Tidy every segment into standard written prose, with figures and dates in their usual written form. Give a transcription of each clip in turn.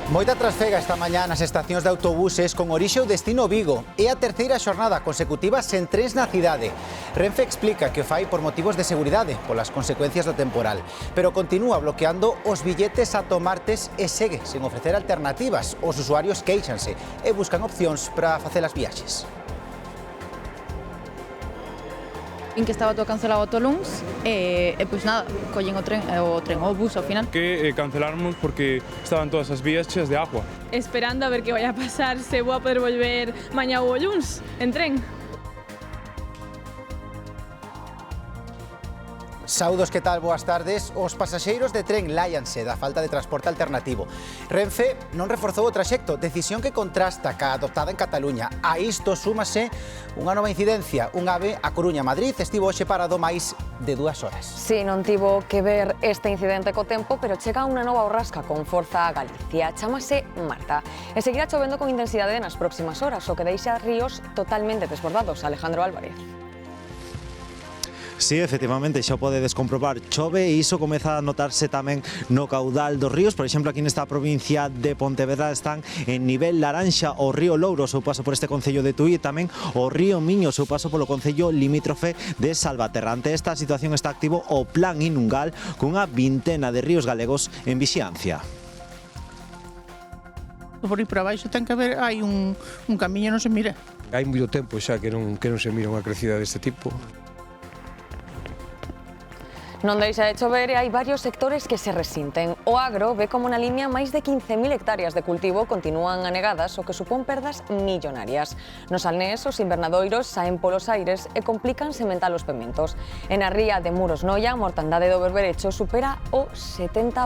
Moita trasfega esta mañá nas estacións de autobuses con orixe ou destino Vigo. É a terceira xornada consecutiva sen trens na cidade. Renfe explica que o fai por motivos de seguridade, polas consecuencias do temporal. Pero continúa bloqueando os billetes ata o martes e segue sen ofrecer alternativas. Os usuarios queixanse e buscan opcións para facer as viaxes. En que estaba todo cancelado ata o luns e pois nada, collen o bus ao final. Que canceláramos porque estaban todas as vías cheas de agua. Esperando a ver que vai a pasar, se vou a poder volver mañá ou o luns en tren. Saudos, que tal? Boas tardes. Os pasaxeiros de tren láianse da falta de transporte alternativo. Renfe non reforzou o traxecto, decisión que contrasta ca adoptada en Cataluña. A isto súmase unha nova incidencia. Un AVE a Coruña-Madrid estivo hoxe parado máis de 2 horas. Sí, non tivo que ver este incidente co tempo, pero chega unha nova borrasca con forza a Galicia. Chámase Marta e seguirá chovendo con intensidade nas próximas horas, o que deixa ríos totalmente desbordados. Alejandro Álvarez. Sí, efectivamente, xa podedes comprobar, chove e iso comeza a notarse tamén no caudal dos ríos. Por exemplo, aquí nesta provincia de Pontevedra están en nivel laranxa o río Louro, o seu paso por este concello de Tui, e tamén o río Miño, o seu paso polo concello limítrofe de Salvaterra. Ante esta situación está activo o Plan Inungal cunha vintena de ríos galegos en vixiancia. Por aí por abaixo ten que haber, hai un camiño, non se mira. Hai moito tempo xa que non se mira unha crecida deste tipo. Non deixa de chover e hai varios sectores que se resinten. O agro ve como na línea máis de 15.000 hectáreas de cultivo continúan anegadas, o que supón perdas millonarias. Nos Salnés, os invernadoiros saen polos aires e complican sementar os pementos. En a ría de Muros Noia, a mortandade do berberecho supera o 70%.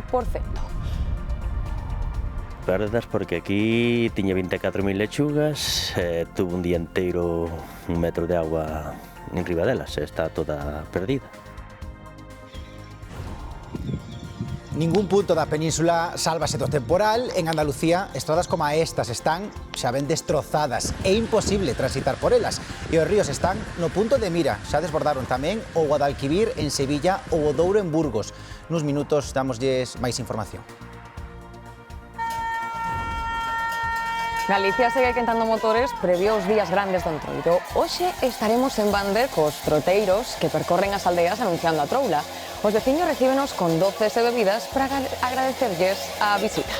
Perdas porque aquí tiña 24.000 lechugas, tuvo un día inteiro 1 metro de agua en riba delas, está toda perdida. Ningún punto da península sálvase do temporal. En Andalucía, estradas como estas están xa ben destrozadas. É imposible transitar por elas. E os ríos están no punto de mira. Xa desbordaron tamén o Guadalquivir en Sevilla ou o Douro en Burgos. Nuns minutos dámoslles máis información. Galicia segue quentando motores previo aos días grandes do Entroido. Hoxe estaremos en bande cos troteiros que percorren as aldeas anunciando a troula. Os veciños recíbenos con doces e bebidas para agradecerlles a visita.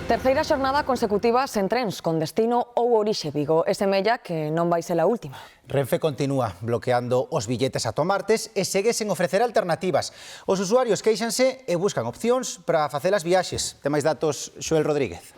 Terceira xornada consecutiva sen trens, con destino ou orixe Vigo. E semella que non vai ser a última. Renfe continúa bloqueando os billetes ata o martes e segue sen ofrecer alternativas. Os usuarios queixanse e buscan opcións para facer as viaxes. Ten máis datos Xoel Rodríguez.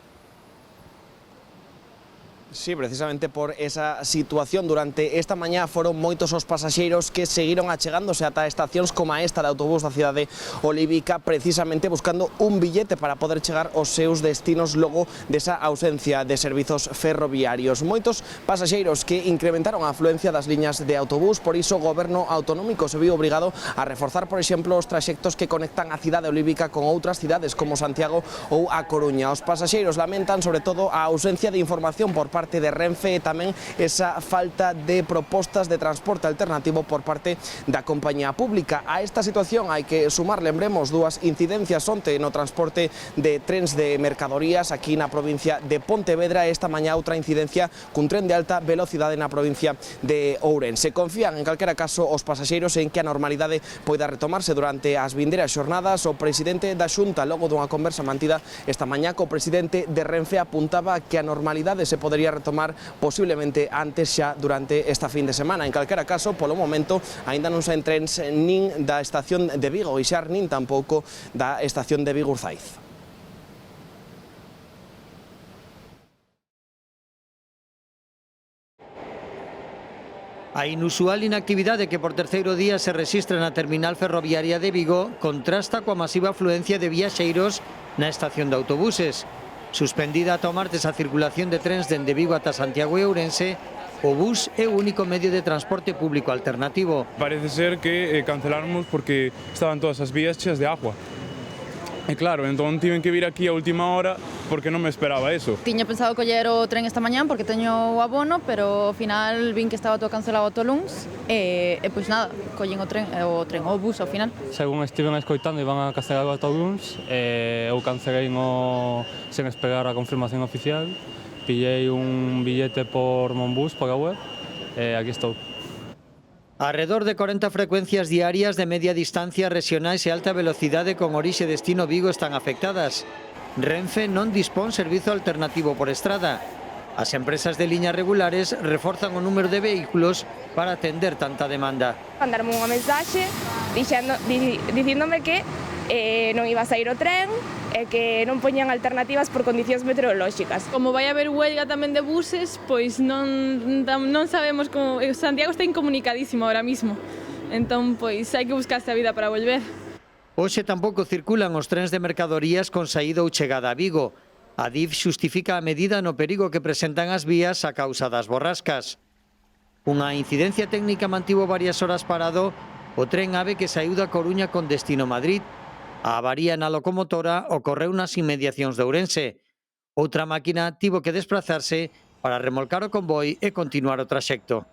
Sí, precisamente por esa situación durante esta mañá foron moitos os pasaxeiros que seguiron achegándose ata estacións como esta de autobús da cidade olívica, precisamente buscando un billete para poder chegar aos seus destinos logo desa ausencia de servizos ferroviarios. Moitos pasaxeiros que incrementaron a afluencia das liñas de autobús, por iso o goberno autonómico se viu obrigado a reforzar, por exemplo, os traxectos que conectan a cidade olívica con outras cidades como Santiago ou A Coruña. Os pasaxeiros lamentan sobre todo a ausencia de información por parte de Renfe e tamén esa falta de propostas de transporte alternativo por parte da compañía pública. A esta situación hai que sumar, lembremos, 2 incidencias onte no transporte de trens de mercadorías aquí na provincia de Pontevedra e esta mañá outra incidencia cun tren de alta velocidade na provincia de Ourense. Confían en calquera caso os pasaxeiros en que a normalidade poida retomarse durante as vindeiras xornadas. O presidente da Xunta, logo dunha conversa mantida esta mañá co presidente de Renfe, apuntaba que a normalidade se podería retomar posiblemente antes xa durante esta fin de semana. En calquera caso, polo momento, aínda non saen trens nin da estación de Vigo e xa nin tampouco da estación de Vigurzáiz. A inusual inactividade que por terceiro día se rexistra na terminal ferroviaria de Vigo contrasta coa masiva afluencia de viaxeiros na estación de autobuses. Suspendida ata o martes a circulación de trens dende Vigo ata Santiago e Ourense, o bus é o único medio de transporte público alternativo. Parece ser que canceláramos porque estaban todas as vías cheas de agua. E claro, entón tiven que vir aquí a última hora porque non me esperaba eso. Tiña pensado coller o tren esta mañán porque teño o abono, pero ao final vin que estaba todo cancelado o luns e pois nada, collen o bus ao final. Según estiven escoitando, iban a cancelar o autobús, eu cancelei sen esperar a confirmación oficial, pillei un billete por Monbus, por a web, e aquí estou. Alrededor de 40 frecuencias diarias de media distancia regionais e alta velocidade con orixe e destino Vigo están afectadas. Renfe non dispón servizo alternativo por estrada. As empresas de liñas regulares reforzan o número de vehículos para atender tanta demanda. Mandarme unha mensaxe dicíndome que non iba a sair o tren e que non poñían alternativas por condicións meteorolóxicas. Como vai haber huelga tamén de buses, pois non sabemos como... Santiago está incomunicadísimo ahora mismo, entón pois hai que buscarse a vida para volver. Hoxe tampouco circulan os trens de mercadorías con saída ou chegada a Vigo. A DIF xustifica a medida no perigo que presentan as vías a causa das borrascas. Unha incidencia técnica mantivo varias horas parado o tren AVE que saíu da Coruña con destino Madrid. A avaría na locomotora ocorreu nas inmediacións de Ourense. Outra máquina tivo que desplazarse para remolcar o convoi e continuar o traxecto.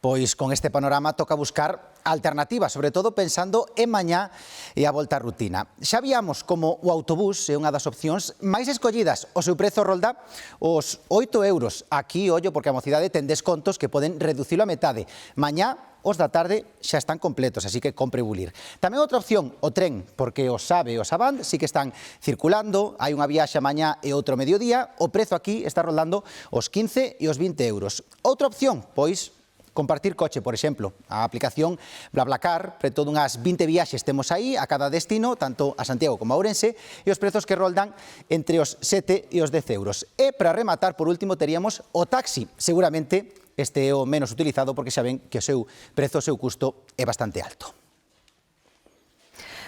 Pois con este panorama toca buscar alternativas, sobre todo pensando en mañá e a volta á rutina. Xa víamos como o autobús é unha das opcións máis escollidas. O seu prezo rolda os 8 euros. Aquí, ollo, porque a mocidade ten descontos que poden reducilo a metade. Mañá, os da tarde xa están completos, así que compre bulir. Tamén outra opción, o tren, porque o SAVE e o Savant sí que están circulando, hai unha viaxe mañá e outro mediodía, o prezo aquí está rolando os 15 e os 20 euros. Outra opción, pois, compartir coche, por exemplo. A aplicación BlaBlaCar, preto dunhas 20 viaxes temos aí a cada destino, tanto a Santiago como a Ourense, e os prezos que roldan entre os 7 e os 10 euros. E para rematar, por último, teríamos o taxi, seguramente este é o menos utilizado porque xa ven que o seu prezo, o seu custo é bastante alto.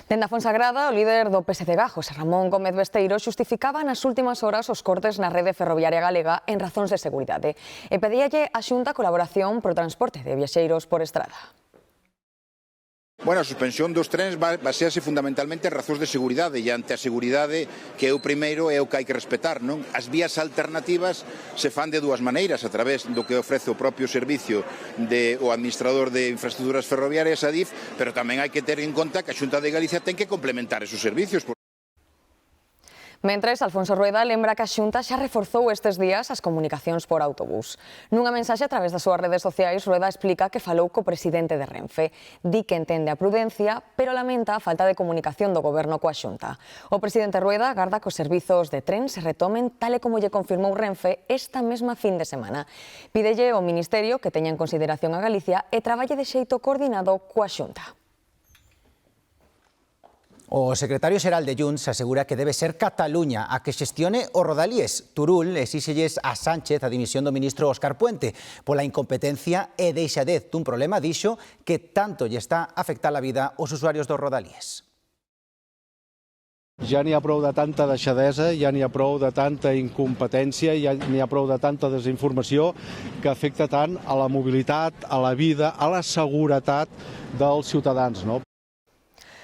Dende a Fonsagrada, o líder do PSDG, José Ramón Gómez Besteiro, xustificaba nas últimas horas os cortes na rede ferroviaria galega en razóns de seguridade e pedíalle a Xunta colaboración pro transporte de viaxeiros por estrada. Bueno, a suspensión dos trens basease fundamentalmente en razóns de seguridade e ante a seguridade que é o primeiro é o que hai que respetar, non? As vías alternativas se fan de dúas maneiras, a través do que ofrece o propio servicio o administrador de infraestructuras ferroviarias, a DIF, pero tamén hai que ter en conta que a Xunta de Galicia ten que complementar esos servicios. Mentres, Alfonso Rueda lembra que a Xunta xa reforzou estes días as comunicacións por autobús. Nunha mensaxe a través das súas redes sociais, Rueda explica que falou co presidente de Renfe. Di que entende a prudencia, pero lamenta a falta de comunicación do goberno coa Xunta. O presidente Rueda agarda que os servizos de tren se retomen tal e como lle confirmou Renfe esta mesma fin de semana. Pídelle ao Ministerio que teña en consideración a Galicia e traballe de xeito coordinado coa Xunta. O secretario xeral de Junts asegura que debe ser Cataluña a que xestione o Rodalíes. Turul exíxelles a Sánchez a dimisión do ministro Óscar Puente pola incompetencia e deixadez dun problema, dixo, que tanto lle está a afectar a vida aos usuarios dos Rodalíes. Ja n'hi ha prou de tanta deixadesa, ja n'hi ha prou de tanta incompetència, ja n'hi ha prou de tanta desinformació que afecta tant a la mobilitat, a la vida, a la seguretat dels ciutadans, no?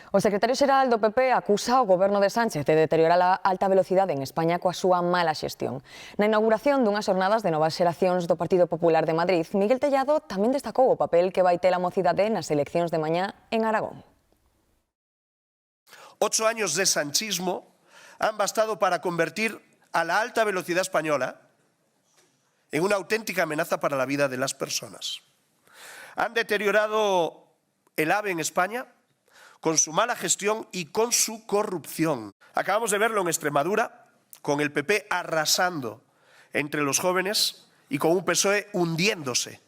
O secretario xeral do PP acusa o goberno de Sánchez de deteriorar a alta velocidade en España coa súa mala xestión. Na inauguración dunhas jornadas de novas xeracións do Partido Popular de Madrid, Miguel Tellado tamén destacou o papel que vai ter a mocidade nas eleccións de mañá en Aragón. 8 años de sanchismo han bastado para convertir a la alta velocidad española en una auténtica amenaza para la vida de las personas. Han deteriorado el AVE en España con su mala gestión y con su corrupción. Acabamos de verlo en Extremadura, con el PP arrasando entre los jóvenes y con un PSOE hundiéndose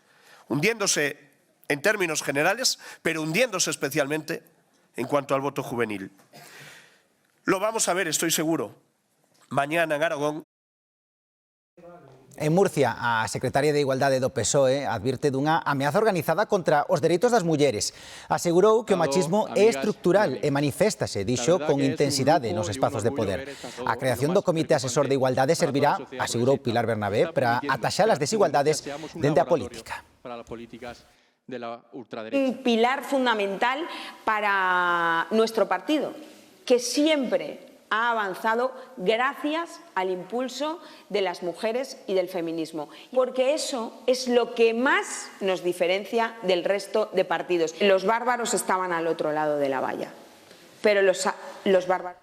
en términos generales, pero hundiéndose especialmente en cuanto al voto juvenil. Lo vamos a ver, estoy seguro, mañana en Aragón. En Murcia, a secretaria de Igualdade do PSOE advirte dunha ameaza organizada contra os dereitos das mulleres. Asegurou que o machismo é estructural e maniféstase, dixo, con intensidade nos espazos de poder. A creación do Comité Asesor de Igualdade servirá, asegurou Pilar Bernabé, para ataxar as desigualdades dende a política. de la ultraderecha. Un pilar fundamental para nuestro partido, que siempre ha avanzado gracias al impulso de las mujeres y del feminismo, porque eso es lo que más nos diferencia del resto de partidos. Los bárbaros estaban al otro lado de la valla, pero los bárbaros...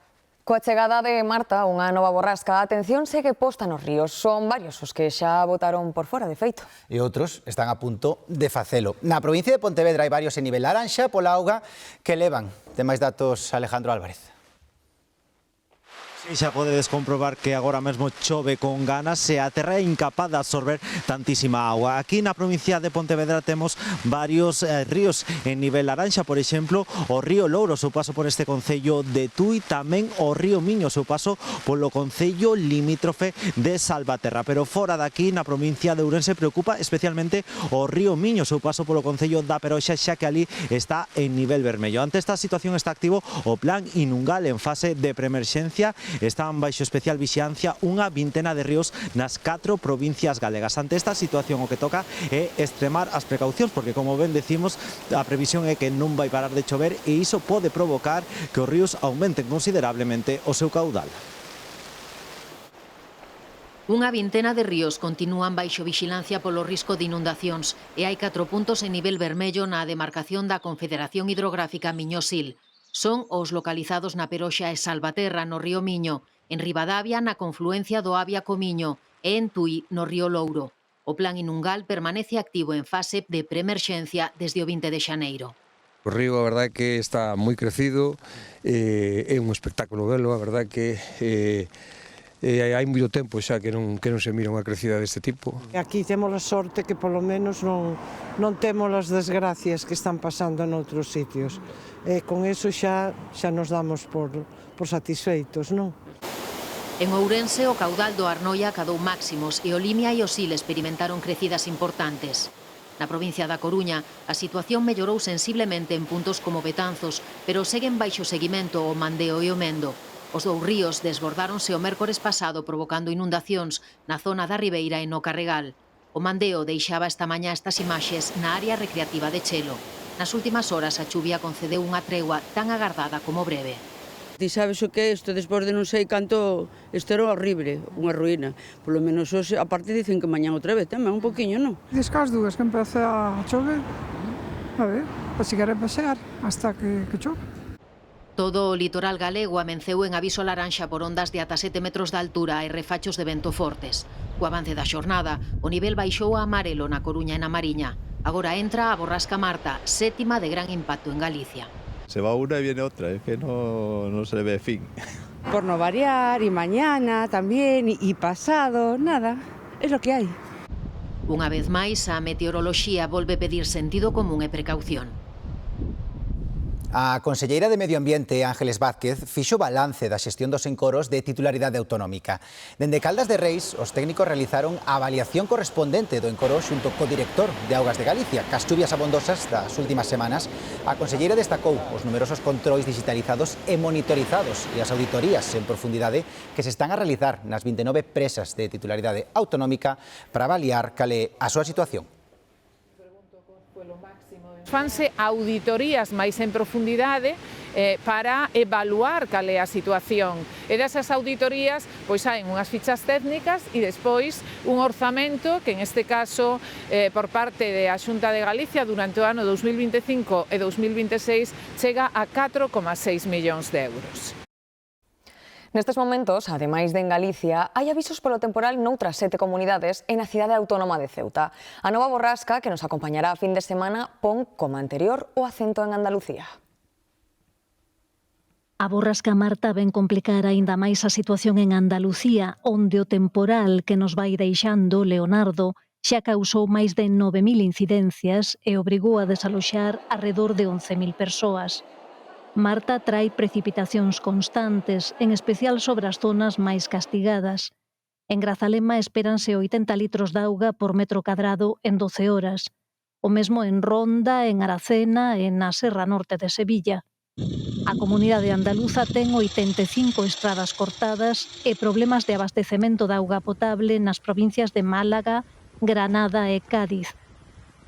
Coa chegada de Marta, unha nova borrasca, a atención segue posta nos ríos. Son varios os que xa botaron por fora, de feito. E outros están a punto de facelo. Na provincia de Pontevedra hai varios en nivel laranxa pola auga que levan. Ten máis datos Alejandro Álvarez. E xa podedes comprobar que agora mesmo chove con ganas e a terra é incapaz de absorber tantísima agua. Aquí na provincia de Pontevedra temos varios ríos en nivel laranxa, por exemplo, o río Louro, seu paso por este concello de Tui, tamén o río Miño, seu paso polo concello limítrofe de Salvaterra. Pero fora daqui, na provincia de Ourense, preocupa especialmente o río Miño, seu paso polo concello da Peroxa, xa que ali está en nivel vermello. Ante esta situación está activo o plan Inungal en fase de preemerxencia. Están baixo especial vixiancia unha vintena de ríos nas 4 provincias galegas. Ante esta situación o que toca é extremar as precaucións, porque como ben decimos, a previsión é que non vai parar de chover e iso pode provocar que os ríos aumenten considerablemente o seu caudal. Unha vintena de ríos continúan baixo vixilancia polo risco de inundacións e hai 4 puntos en nivel vermello na demarcación da Confederación Hidrográfica Miño-Sil. Son os localizados na Peroxa e Salvaterra, no río Miño, en Ribadavia, na confluencia do Avia co Miño, e en Tui, no río Louro. O plan Inungal permanece activo en fase de preemerxencia desde o 20 de xaneiro. O río, a verdade que está moi crecido, é un espectáculo velo, a verdade que hai moito tempo xa que non se mira unha crecida deste tipo. Aquí temos a sorte que polo menos non temos as desgracias que están pasando noutros sitios. E con eso xa nos damos por satisfeitos, non? En Ourense, o caudal do Arnoia cadou máximos e o Limia e o Sil experimentaron crecidas importantes. Na provincia da Coruña, a situación mellorou sensiblemente en puntos como Betanzos, pero seguen baixo seguimento o Mandeo e o Mendo. Os dous ríos desbordáronse o mércores pasado provocando inundacións na zona da Ribeira e no Carregal. O Mandeo deixaba esta mañá estas imaxes na área recreativa de Chelo. Nas últimas horas a chuvia concedeu unha tregua tan agardada como breve. Ti sabes o que é isto, despois de non sei canto, isto era horrible, unha ruína. Polo menos hoxe, aparte dicen que mañán outra vez, tamén un poquinho, non? Diz que as dúas que empeza a chover, a ver, se quere pasear hasta que chove. Todo o litoral galego amenceu en aviso laranxa por ondas de ata 7 metros de altura e refachos de vento fortes. Co avance da xornada, o nivel baixou a amarelo na Coruña e na Mariña. Agora entra a borrasca Marta, 7ª de gran impacto en Galicia. Se va una y viene otra, es que no se le ve fin. Por no variar, y mañana también, y pasado, nada, es lo que hay. Unha vez máis, a meteoroloxía volve pedir sentido común e precaución. A conselleira de Medio Ambiente, Ángeles Vázquez, fixo balance da xestión dos encoros de titularidade autonómica. Dende Caldas de Reis, os técnicos realizaron a avaliación correspondente do encoro xunto co director de Augas de Galicia. Cas chuvias abondosas das últimas semanas, a conselleira destacou os numerosos controis digitalizados e monitorizados e as auditorías en profundidade que se están a realizar nas 29 presas de titularidade autonómica para avaliar cal é a súa situación. Fanse auditorías máis en profundidade para evaluar cal é a situación. E desas auditorías pois hai unhas fichas técnicas e despois un orzamento que en este caso por parte da Xunta de Galicia durante o ano 2025 e 2026 chega a 4,6 millóns de euros. Nestes momentos, ademais de en Galicia, hai avisos polo temporal noutras 7 comunidades e na cidade autónoma de Ceuta. A nova borrasca, que nos acompañará a fin de semana, pon, como anterior, o acento en Andalucía. A borrasca Marta ven complicar aínda máis a situación en Andalucía, onde o temporal que nos vai deixando Leonardo xa causou máis de 9.000 incidencias e obrigou a desaloxar arredor de 11.000 persoas. Marta trae precipitacións constantes, en especial sobre as zonas máis castigadas. En Grazalema espéranse 80 litros de auga por metro cadrado en 12 horas. O mesmo en Ronda, en Aracena e na Serra Norte de Sevilla. A comunidade andaluza ten 85 estradas cortadas e problemas de abastecemento de auga potable nas provincias de Málaga, Granada e Cádiz.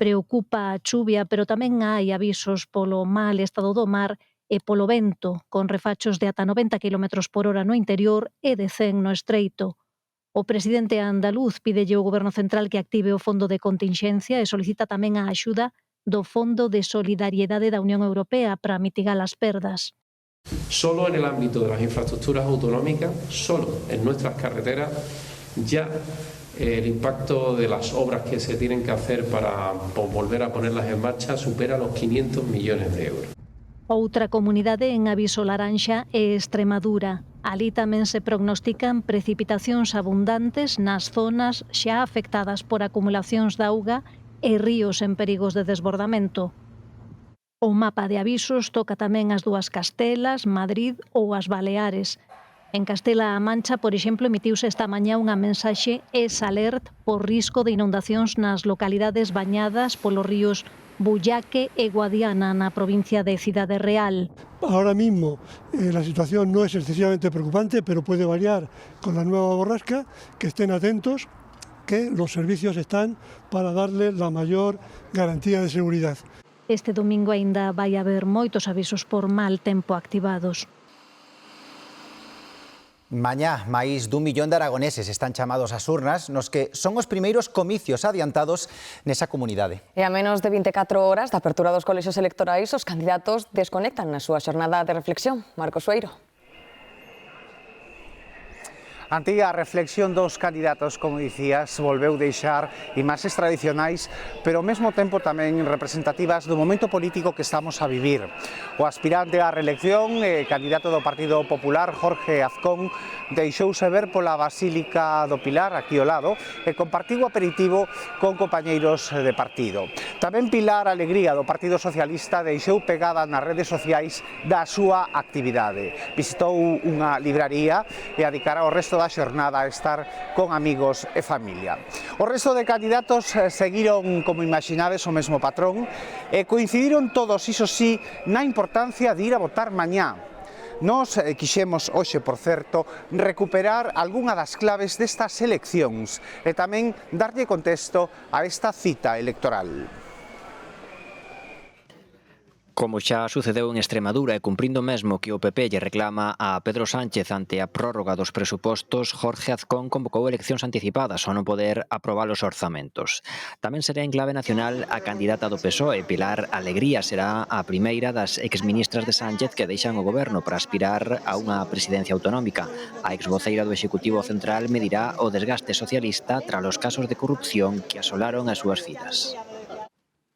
Preocupa a chuvia, pero tamén hai avisos polo mal estado do mar e polo vento, con refachos de ata 90 km por hora no interior e de 100 no estreito. O presidente andaluz pídelle ao Goberno Central que active o fondo de continxencia e solicita tamén a axuda do Fondo de Solidariedade da Unión Europea para mitigar as perdas. Solo en el ámbito de las infraestructuras autonómicas, solo en nuestras carreteras, ya el impacto de las obras que se tienen que hacer para volver a ponerlas en marcha supera los 500 millones de euros. Outra comunidade en aviso laranxa é Extremadura. Ali tamén se prognostican precipitacións abundantes nas zonas xa afectadas por acumulacións de auga e ríos en perigos de desbordamento. O mapa de avisos toca tamén as dúas Castelas, Madrid ou as Baleares. En Castela-A Mancha, por exemplo, emitiuse esta mañá unha mensaxe S-Alert por risco de inundacións nas localidades bañadas polos ríos Bullaque e Guadiana na provincia de Cidade Real. Ahora mismo la situación no es excesivamente preocupante, pero puede variar con la nueva borrasca, que estén atentos, que los servicios están para darle la mayor garantía de seguridad. Este domingo aínda vai haber moitos avisos por mal tempo activados. Mañá, máis dun millón de aragoneses están chamados ás urnas nos que son os primeiros comicios adiantados nesa comunidade. E a menos de 24 horas da apertura dos colexios electorais, os candidatos desconectan na súa xornada de reflexión. Marcos Sueiro. Ante a reflexión dos candidatos, como dicías, volveu deixar imaxes tradicionais, pero ao mesmo tempo tamén representativas do momento político que estamos a vivir. O aspirante á reelección, candidato do Partido Popular, Jorge Azcón, deixouse ver pola Basílica do Pilar, aquí ao lado, e compartiu o aperitivo con compañeiros de partido. Tamén Pilar Alegría, do Partido Socialista, deixou pegada nas redes sociais da súa actividade. Visitou unha libraría e adicará o resto da xornada a estar con amigos e familia. O resto de candidatos seguiron, como imaginades, o mesmo patrón e coincidiron todos, iso sí, na importancia de ir a votar mañá. Nos quixemos hoxe, por certo, recuperar algunha das claves destas eleccións e tamén darlle contexto a esta cita electoral. Como xa sucedeu en Extremadura e cumprindo mesmo que o PP lle reclama a Pedro Sánchez ante a prórroga dos presupostos, Jorge Azcón convocou eleccións anticipadas ao non poder aprobar os orzamentos. Tamén será en clave nacional a candidata do PSOE, Pilar Alegría, será a primeira das exministras de Sánchez que deixan o goberno para aspirar a unha presidencia autonómica. A exvoceira do Executivo Central medirá o desgaste socialista tras os casos de corrupción que asolaron as súas filas.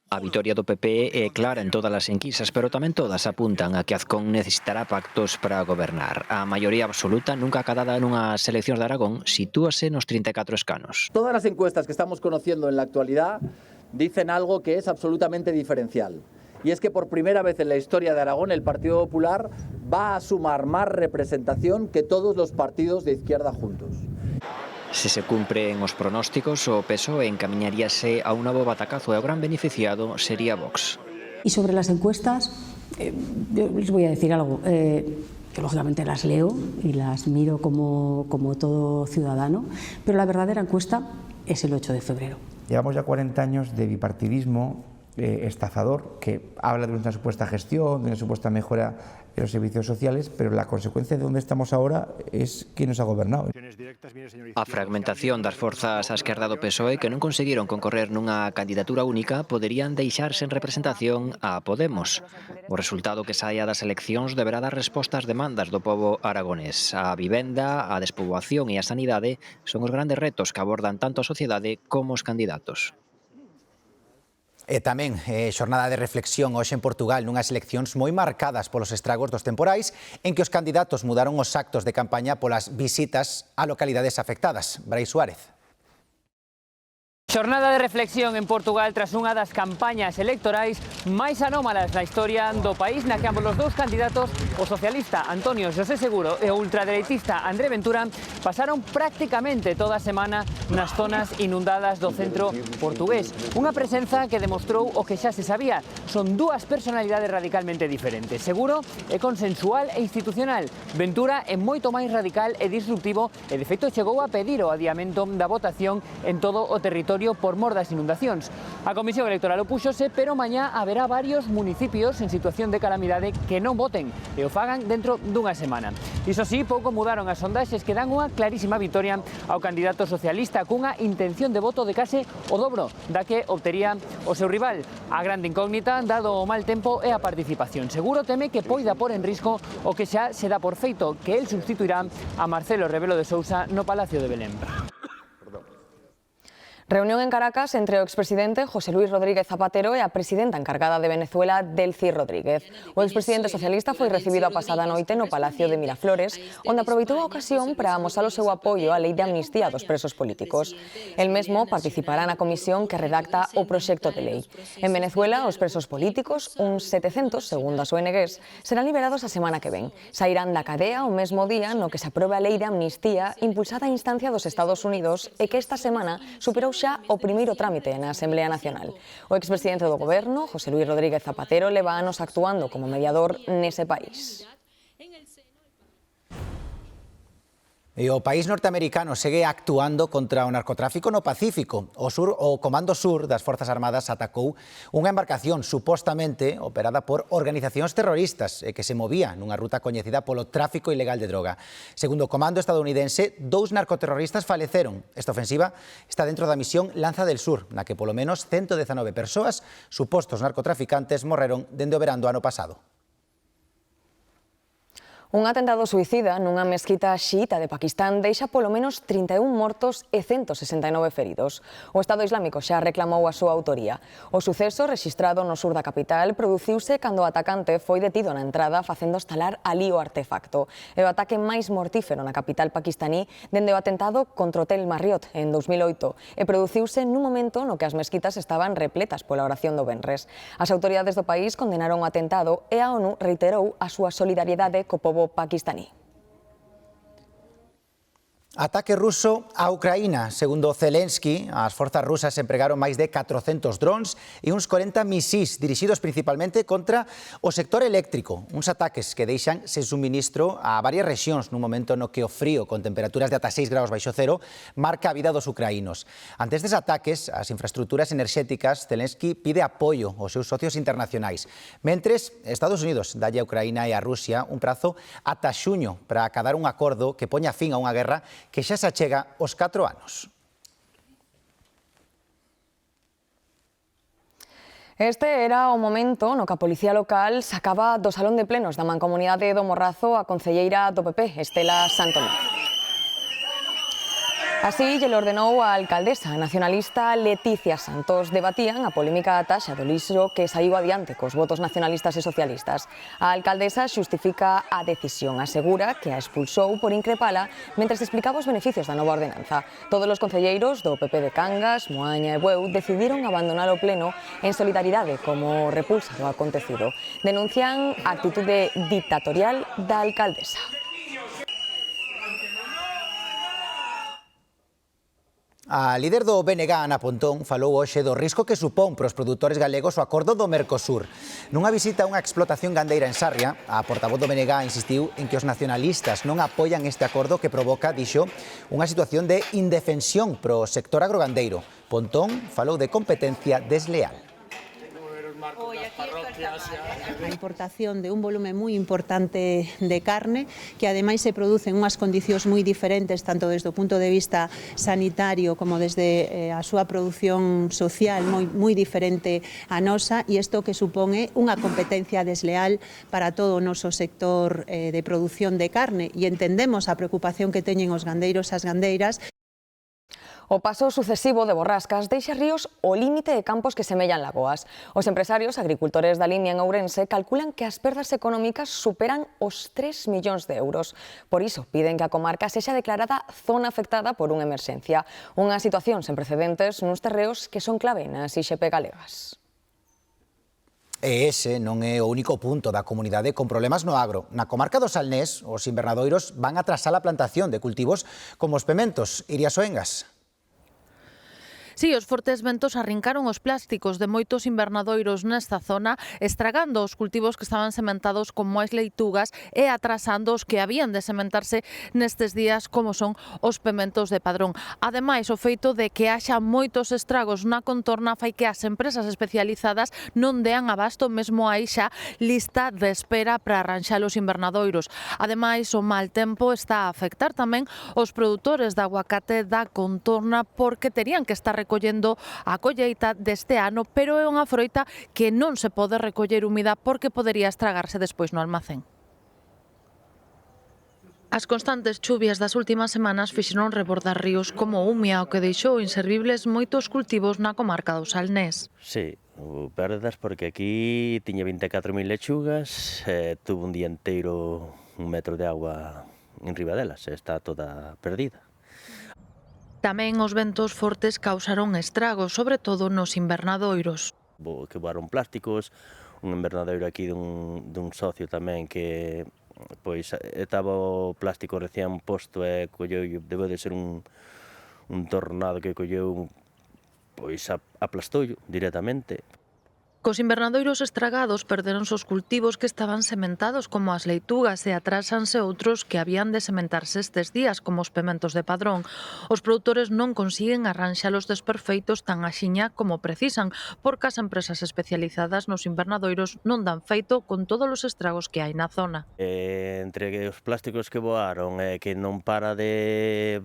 A vitoria do PP é clara en todas as enquisas, pero tamén todas apuntan a que Azcón necesitará pactos para gobernar. A maioría absoluta, nunca acadada nunhas eleccións de Aragón, sitúase nos 34 escanos. Todas las encuestas que estamos conociendo en la actualidad dicen algo que es absolutamente diferencial. Y es que por primera vez en la historia de Aragón el Partido Popular va a sumar más representación que todos los partidos de izquierda juntos. Se se cumpren os pronósticos, o PSOE encamiñaríase a un novo batacazo e o gran beneficiado sería Vox. Y sobre las encuestas, yo les voy a decir algo. Yo lógicamente las leo y las miro como todo ciudadano, pero la verdadera encuesta es el 8 de febrero. Llevamos ya 40 años de bipartidismo estafador que habla de una supuesta gestión, de una supuesta mejora de los servicios sociales, pero la consecuencia de donde estamos ahora es quién nos ha gobernado. A fragmentación das forzas á esquerda do PSOE que non conseguiron concorrer nunha candidatura única poderían deixar sen representación a Podemos. O resultado que saia das eleccións deberá dar resposta ás demandas do pobo aragonés. A vivenda, a despoboación e a sanidade son os grandes retos que abordan tanto a sociedade como os candidatos. E tamén xornada de reflexión hoxe en Portugal nunhas eleccións moi marcadas polos estragos dos temporais en que os candidatos mudaron os actos de campaña polas visitas a localidades afectadas. Brais Suárez. Xornada de reflexión en Portugal tras unha das campañas electorais máis anómalas na historia do país, na que ambos os dous candidatos, o socialista Antonio José Seguro e o ultradereitista André Ventura, pasaron prácticamente toda a semana nas zonas inundadas do centro portugués. Unha presenza que demostrou o que xa se sabía. Son dúas personalidades radicalmente diferentes. Seguro é consensual e institucional. Ventura é moito máis radical e disruptivo e de feito chegou a pedir o adiamento da votación en todo o territorio Cantario por mor das inundacións. A Comisión Electoral opúxose, pero mañá haberá varios municipios en situación de calamidade que non voten e o fagan dentro dunha semana. Iso sí, pouco mudaron as sondaxes que dan unha clarísima vitoria ao candidato socialista cunha intención de voto de case o dobro da que obtería o seu rival. A grande incógnita, dado o mal tempo, é a participación. Seguro teme que poida pôr en risco o que xa se dá por feito, que el substituirá a Marcelo Rebelo de Sousa no Palacio de Belén. Reunión en Caracas entre o expresidente José Luis Rodríguez Zapatero e a presidenta encargada de Venezuela, Delcy Rodríguez. O expresidente socialista foi recibido a pasada noite no Palacio de Miraflores, onde aproveitou a ocasión para amosar o seu apoio á lei de amnistía dos presos políticos. El mesmo participará na comisión que redacta o proxecto de lei. En Venezuela, os presos políticos, uns 700, segundo as ONGs, serán liberados a semana que ven. Sairán da cadea o mesmo día no que se aprobe a lei de amnistía impulsada a instancia dos Estados Unidos e que esta semana superou xa o primeiro trámite na Asamblea Nacional. O expresidente do Goberno, José Luis Rodríguez Zapatero, leva anos actuando como mediador nese país. E o país norteamericano segue actuando contra o narcotráfico no Pacífico. O Comando Sur das Forzas Armadas atacou unha embarcación supostamente operada por organizacións terroristas e que se movía nunha ruta coñecida polo tráfico ilegal de droga. Segundo o Comando estadounidense, 2 narcoterroristas faleceron. Esta ofensiva está dentro da misión Lanza del Sur, na que polo menos 119 persoas, supostos narcotraficantes, morreron dende o verán do ano pasado. Un atentado suicida nunha mesquita xiita de Pakistán deixa polo menos 31 mortos e 169 feridos. O Estado Islámico xa reclamou a súa autoría. O suceso, rexistrado no sur da capital, produciuse cando o atacante foi detido na entrada facendo estalar alí o artefacto. É o ataque máis mortífero na capital pakistaní dende o atentado contra o Hotel Marriott en 2008 e produciuse nun momento no que as mesquitas estaban repletas pola oración do venres. As autoridades do país condenaron o atentado e a ONU reiterou a súa solidariedade co pobo pakistaní. Ataque ruso a Ucraína. Segundo Zelensky, as forzas rusas empregaron máis de 400 drons e uns 40 misís dirixidos principalmente contra o sector eléctrico. Uns ataques que deixan sen suministro a varias rexións nun momento no que o frío con temperaturas de ata 6 graus baixo cero marca a vida dos ucraínos. Ante estes ataques, as infraestructuras enerxéticas, Zelensky pide apoio aos seus socios internacionais. Mentres, Estados Unidos dalle a Ucraína e a Rusia un prazo ata xuño para acadar un acordo que poña fin a unha guerra que xa se achega aos 4 anos. Este era o momento no que a Policía Local sacaba do Salón de Plenos da Mancomunidade do Morrazo a concelleira do PP, Estela Santomé. Así, lle ordenou a alcaldesa nacionalista Leticia Santos. Debatían a polémica taxa do lixo que saiu adiante cos votos nacionalistas e socialistas. A alcaldesa xustifica a decisión, asegura que a expulsou por increpala mentres explicaba os beneficios da nova ordenanza. Todos os concelleiros do PP de Cangas, Moaña e Bueu decidiron abandonar o pleno en solidaridade como repulsa do acontecido. Denuncian a actitude dictatorial da alcaldesa. A líder do BNG, Ana Pontón, falou hoxe do risco que supón para os produtores galegos o acordo do Mercosur. Nunha visita a unha explotación gandeira en Sarria, a portavoz do BNG insistiu en que os nacionalistas non apoian este acordo que provoca, dixo, unha situación de indefensión para o sector agrogandeiro. Pontón falou de competencia desleal. A importación de un volume moi importante de carne que ademais se produce en unhas condicións moi diferentes tanto desde o punto de vista sanitario como desde a súa produción social moi diferente a nosa e isto que supón unha competencia desleal para todo o noso sector de produción de carne e entendemos a preocupación que teñen os gandeiros e as gandeiras. O paso sucesivo de borrascas deixa ríos ao límite de campos que semellan lagoas. Os empresarios agricultores da Limia en Ourense calculan que as perdas económicas superan os 3 millóns de euros. Por iso, piden que a comarca sexa declarada zona afectada por unha emerxencia. Unha situación sen precedentes nuns terreos que son clave nas IXP galegas. E ese non é o único punto da comunidade con problemas no agro. Na comarca do Salnés, os invernadoiros van atrasar a plantación de cultivos como os pementos. Iria Soengas. Si, os fortes ventos arrincaron os plásticos de moitos invernadoiros nesta zona, estragando os cultivos que estaban sementados como as leitugas e atrasando os que habían de sementarse nestes días, como son os pementos de Padrón. Ademais, o feito de que haxa moitos estragos na contorna fai que as empresas especializadas non dean abasto, mesmo hai xa lista de espera para arranxar os invernadoiros. Ademais, o mal tempo está a afectar tamén os produtores de aguacate da contorna porque terían que estar recollendo a colleita deste ano, pero é unha froita que non se pode recoller húmida porque podería estragarse despois no almacén. As constantes chuvias das últimas semanas fixeron rebordar ríos como Umia, o que deixou inservibles moitos cultivos na comarca do Salnés. Sí, perdas porque aquí tiña 24.000 lechugas, tuvo un día inteiro 1 metro de agua enriba delas, está toda perdida. Tamén os ventos fortes causaron estragos, sobre todo nos invernadoiros. Que voaron plásticos, un invernadoiro aquí dun socio tamén que pois estaba o plástico recién posto e colleu, debe de ser un tornado que colleu, pois aplastou directamente. Cos invernadoiros estragados perderonse os cultivos que estaban sementados como as leitugas e atrásanse outros que habían de sementarse estes días como os pementos de Padrón. Os produtores non consiguen arranxar os desperfeitos tan axiña como precisan, porque as empresas especializadas nos invernadoiros non dan feito con todos os estragos que hai na zona. Entre os plásticos que voaron e que non para de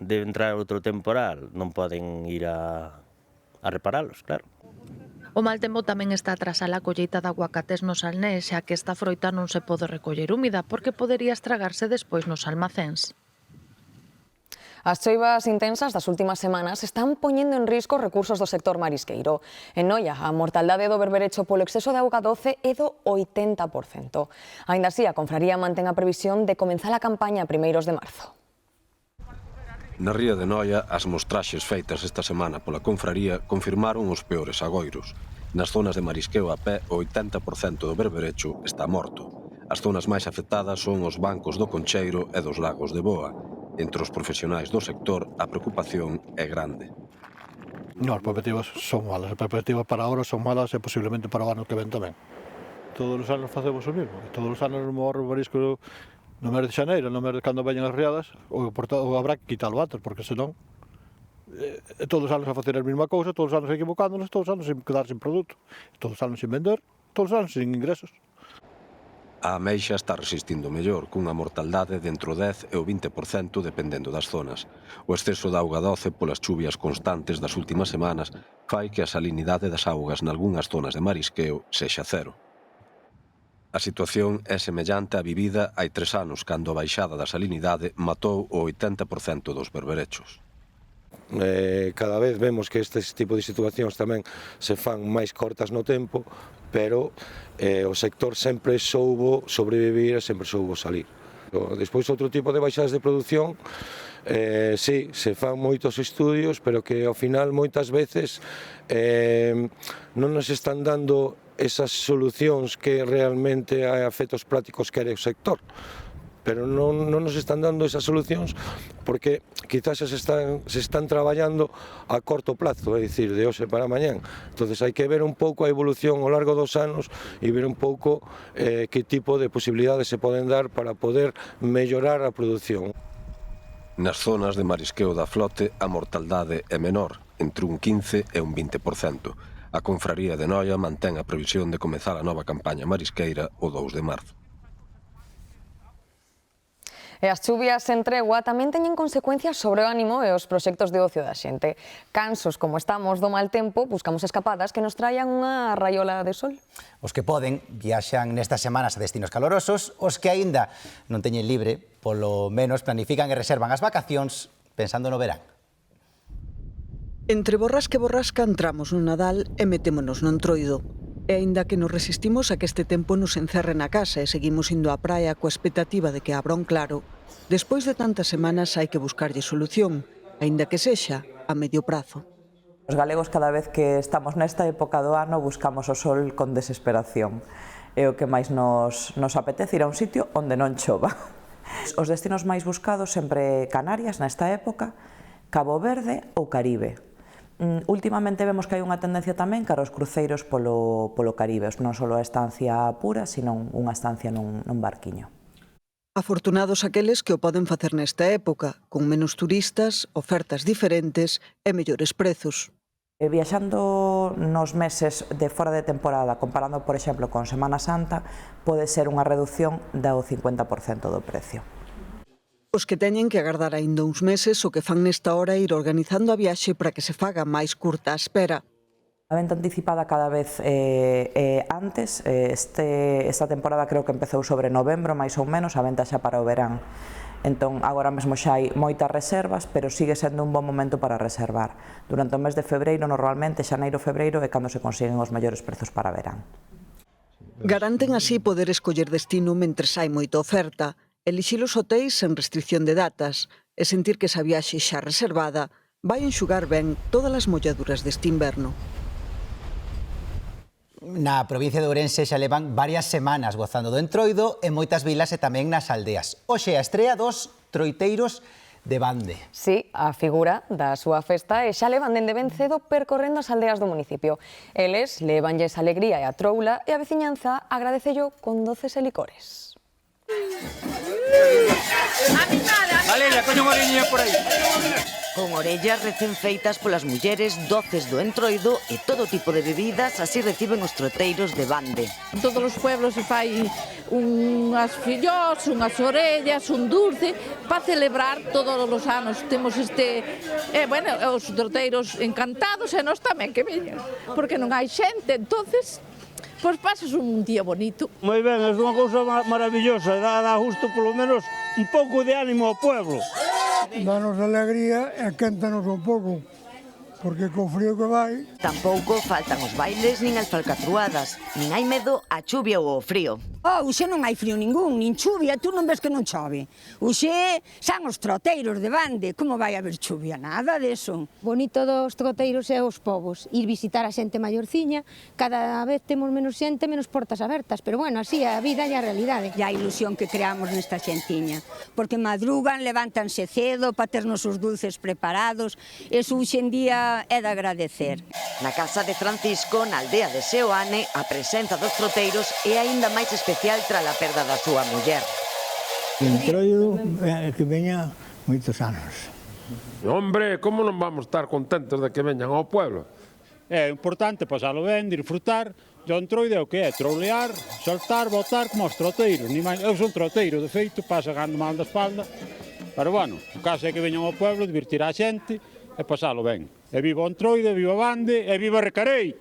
entrar outro temporal, non poden ir a reparalos, claro. O mal tempo tamén está a atrasar a colleita de aguacates no Salnés, xa que esta froita non se pode recoller húmida porque podería estragarse despois nos almacéns. As choivas intensas das últimas semanas están poñendo en risco os recursos do sector marisqueiro. En Noia, a mortaldade do berberecho polo exceso de auga doce é do 80%. Aínda así, a confraría mantén a previsión de comenzar a campaña a primeiros de marzo. Na ría de Noia, as mostraxes feitas esta semana pola confraría confirmaron os peores agoiros. Nas zonas de marisqueo a pé, o 80% do berberecho está morto. As zonas máis afectadas son os bancos do Concheiro e dos lagos de Boa. Entre os profesionais do sector, a preocupación é grande. Non, as perspectivas son malas. As perspectivas para agora son malas e posiblemente para o ano que ven tamén. Todos os anos facemos o mismo. Todos os anos morre o marisco no mes de xaneiro, no mes de cando veñen as riadas, ou habrá que quitalo antes, porque senón todos os anos a facer a mesma cousa, todos os anos equivocándonos, todos os anos sin quedar sin produto, todos os anos sin vender, todos os anos sin ingresos. A ameixa está resistindo mellor, cunha mortaldade de entre o 10 e o 20% dependendo das zonas. O exceso de auga doce polas chuvias constantes das últimas semanas fai que a salinidade das augas nalgunhas zonas de marisqueo sexa cero. A situación é semellante á vivida hai 3 anos, cando a baixada da salinidade matou o 80% dos berberechos. Cada vez vemos que este tipo de situacións tamén se fan máis cortas no tempo, pero o sector sempre soubo sobrevivir e sempre soubo salir. Despois outro tipo de baixadas de produción, sí, se fan moitos estudios, pero que ao final moitas veces non nos están dando esas solucións que realmente a efectos prácticos quere o sector. Pero non nos están dando esas solucións porque quizás se están traballando a corto plazo, é dicir, de hoxe para mañán. Entonces hai que ver un pouco a evolución ao largo dos anos e ver un pouco que tipo de posibilidades se poden dar para poder mellorar a produción. Nas zonas de marisqueo da flote a mortaldade é menor, entre un 15 e un 20%. A confraría de Noia mantén a previsión de comezar a nova campaña marisqueira o 2 de marzo. E as chuvias sen tregua tamén teñen consecuencias sobre o ánimo e os proxectos de ocio da xente. Cansos como estamos do mal tempo, buscamos escapadas que nos traian unha raiola de sol. Os que poden viaxan nestas semanas a destinos calorosos, os que aínda non teñen libre, polo menos planifican e reservan as vacacións pensando no verán. Entre borrasca e borrasca entramos no Nadal e metémonos no Entroido. E aínda que nos resistimos a que este tempo nos encerre na casa e seguimos indo á praia coa expectativa de que abra un claro, despois de tantas semanas hai que buscarlle solución, aínda que sexa a medio prazo. Os galegos cada vez que estamos nesta época do ano buscamos o sol con desesperación. É o que máis nos apetece ir a un sitio onde non chova. Os destinos máis buscados sempre Canarias nesta época, Cabo Verde ou Caribe. Últimamente vemos que hai unha tendencia tamén cara aos cruceiros polo Caribe, non só a estancia pura, sino unha estancia nun barquiño. Afortunados aqueles que o poden facer nesta época, con menos turistas, ofertas diferentes e mellores prezos. Viaxando nos meses de fora de temporada, comparando, por exemplo, con Semana Santa, pode ser unha reducción do 50% do precio. Os que teñen que agardar aínda uns meses o que fan nesta hora é ir organizando a viaxe para que se faga máis curta a espera. A venta anticipada cada vez antes, esta temporada creo que empezou sobre novembro, máis ou menos, a venta xa para o verán. Entón, agora mesmo xa hai moitas reservas, pero sigue sendo un bon momento para reservar. Durante o mes de febreiro, normalmente, xaneiro-febreiro, é cando se consiguen os mellores prezos para verán. Garanten así poder escoller destino mentres hai moita oferta, elixir os hotéis sen restricción de datas e sentir que esa viaxe xa reservada vai enxugar ben todas as molladuras deste inverno. Na provincia de Ourense xa levan varias semanas gozando do Entroido en moitas vilas e tamén nas aldeas. Hoxe a estrea dos troiteiros de Bande. Sí, a figura da súa festa e xa levan dende ben cedo percorrendo as aldeas do municipio. Eles levanlles alegría e a troula e a veciñanza agradecello con doces e licores. Valeria, coño unha orellinha por aí. Con orellas recén feitas polas mulleres, doces do Entroido e todo tipo de bebidas, así reciben os troteiros de Bande. En todos os pueblos se fai unhas fillós, unhas orellas, un dulce, para celebrar todos os anos. Temos os troteiros encantados e nós tamén que veñan, porque non hai xente, entonces pois pasas un día bonito. Moi ben, é unha cousa maravillosa, dá justo polo menos un pouco de ánimo ao pueblo. Danos alegría e quéntanos un pouco, porque co frío que vai... Tampouco faltan os bailes nin as falcatruadas, nin hai medo a chuvia ou ao frío. Uxe non hai frío ningún, nin chuvia, tú non ves que non chove. Uxe son os troteiros de Bande, como vai haber chuvia? Nada deso. Bonito dos troteiros é os povos, ir visitar a xente maiorciña, cada vez temos menos xente, menos portas abertas, pero bueno, así é a vida e a realidade. E a ilusión que creamos nesta xentiña, porque madrugan, levántanse cedo para ternos os dulces preparados, eso hoxe en día é de agradecer. Na casa de Francisco, na aldea de Seoane, a presenza dos troteiros é aínda máis especial tras a perda da súa muller. O Entroido que veña moitos anos. Hombre, como non vamos estar contentos de que veñan ao pueblo? É importante pasalo ben, disfrutar. O Entroido é o que é, trolear, saltar, botar como os troteiros. Eu son troteiro, de feito, pasa gando mal da espalda. Pero bueno, o caso é que veñan ao pueblo, divertir a xente e pasalo ben. E viva o Entroido, e viva Bande, e viva Recarei!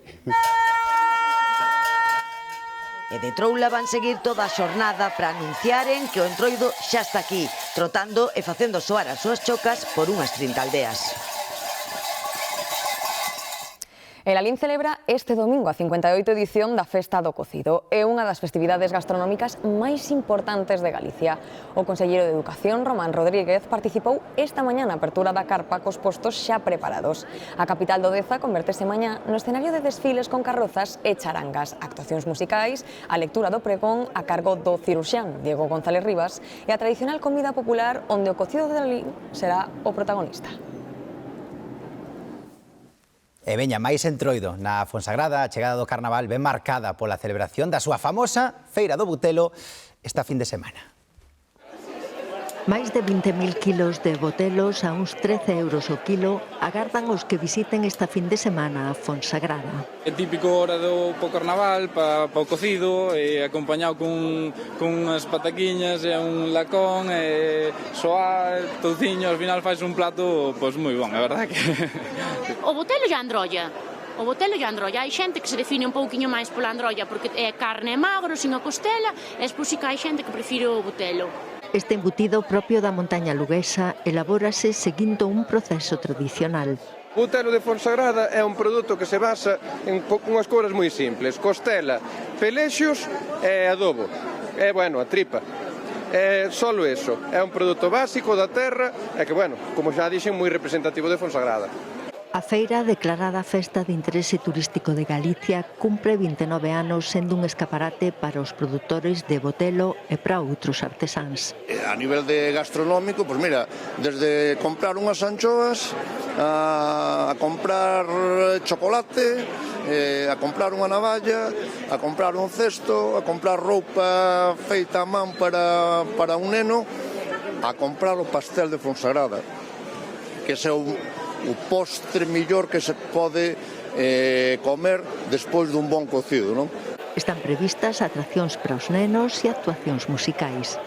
E de troula van seguir toda a xornada para anunciaren que o Entroido xa está aquí, trotando e facendo soar as súas chocas por unhas 30 aldeas. El Alín celebra este domingo a 58ª edición da Festa do Cocido. É unha das festividades gastronómicas máis importantes de Galicia. O conselleiro de Educación, Román Rodríguez, participou esta mañá na apertura da carpa cos postos xa preparados. A capital do Deza convertese mañá no escenario de desfiles con carrozas e charangas, actuacións musicais, a lectura do pregón a cargo do cirurxián Diego González Rivas e a tradicional comida popular onde o cocido de Alín será o protagonista. E veña, máis Entroido. Na Fonsagrada, a chegada do Carnaval ben marcada pola celebración da súa famosa Feira do Butelo esta fin de semana. Máis de 20.000 kilos de botelos a uns 13 euros o kilo agardan os que visiten esta fin de semana a Fonsagrada. É típico hora do carnaval para o cocido, acompañado con unhas pataquiñas e un lacón, soar, touciño, ao final faz un plato moi bon, a verdade que... O botelo ya androlla. O botelo ya androlla. Hai xente que se define un pouquiño máis pola androlla porque é carne magro, sin a costela, e despois sí que hai xente que prefire o botelo. Este embutido propio da montaña luguesa elabórase seguindo un proceso tradicional. O butelo de Fonsagrada é un produto que se basa en unhas cores moi simples: costela, pelexos e adobo. E, bueno, a tripa. É solo eso. É un produto básico da terra e que, bueno, como xa dixen, moi representativo de Fonsagrada. A feira, declarada Festa de Interese Turístico de Galicia, cumpre 29 anos sendo un escaparate para os produtores de Botelo e para outros artesáns. A nivel de gastronómico, pois mira, desde comprar unhas anchoas a comprar chocolate, a comprar unha navalla, a comprar un cesto, a comprar roupa feita a man para un neno, a comprar o pastel de Fonsagrada, que é o postre millor que se pode comer despois dun bon cocido, non? Están previstas atraccións para os nenos e actuacións musicais.